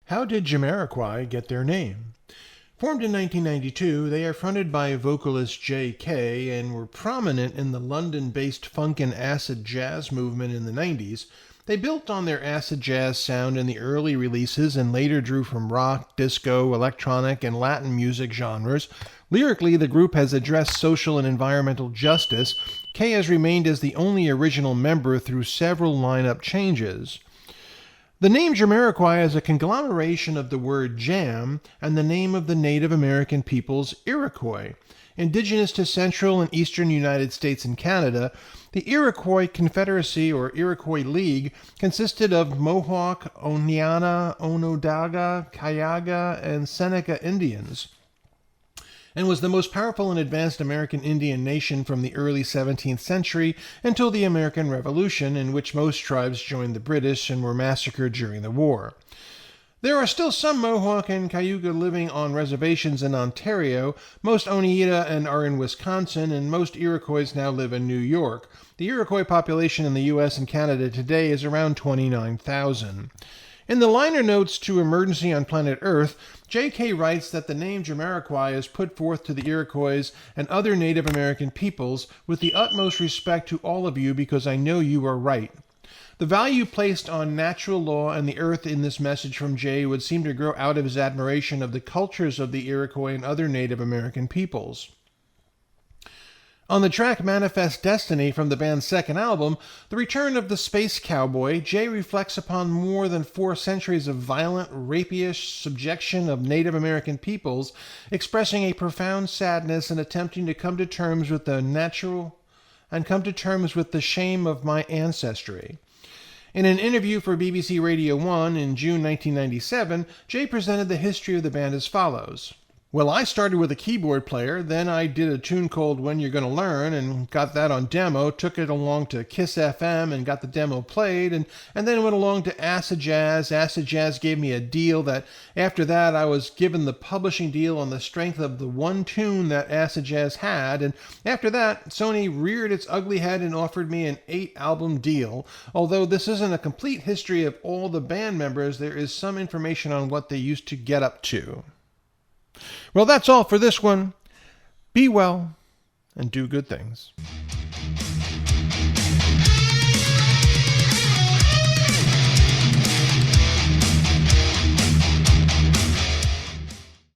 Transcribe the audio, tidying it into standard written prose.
How did Jamiroquai get their name? Formed in 1992, they are fronted by vocalist J.K. and were prominent in the London-based funk and acid jazz movement in the 90s. They built on their acid jazz sound in the early releases and later drew from rock, disco, electronic, and Latin music genres. Lyrically, the group has addressed social and environmental justice. Kay has remained as the only original member through several lineup changes. The name Jamiroquai is a conglomeration of the word jam and the name of the Native American peoples Iroquois. Indigenous to central and eastern United States and Canada, the Iroquois Confederacy or Iroquois League consisted of Mohawk, Oneida, Onondaga, Cayuga, and Seneca Indians, and was the most powerful and advanced American Indian nation from the early 17th century until the American Revolution, in which most tribes joined the British and were massacred during the war. There are still some Mohawk and Cayuga living on reservations in Ontario, most Oneida are in Wisconsin, and most Iroquois now live in New York. The Iroquois population in the U.S. and Canada today is around 29,000. In the liner notes to Emergency on Planet Earth, J.K. writes that the name Jamiroquai is put forth to the Iroquois and other Native American peoples with the utmost respect to all of you because I know you are right. The value placed on natural law and the earth in this message from Jay would seem to grow out of his admiration of the cultures of the Iroquois and other Native American peoples. On the track Manifest Destiny from the band's second album, The Return of the Space Cowboy, Jay reflects upon more than 4 centuries of violent, rapey-ish subjection of Native American peoples, expressing a profound sadness and attempting to come to terms with the shame of my ancestry. In an interview for BBC Radio 1 in June 1997, Jay presented the history of the band as follows. Well, I started with a keyboard player, then I did a tune called When You're Gonna Learn and got that on demo, took it along to Kiss FM and got the demo played, and then went along to Acid Jazz. Acid Jazz gave me a deal that after that I was given the publishing deal on the strength of the one tune that Acid Jazz had, and after that Sony reared its ugly head and offered me an 8-album deal. Although this isn't a complete history of all the band members, there is some information on what they used to get up to. Well, that's all for this one. Be well and do good things.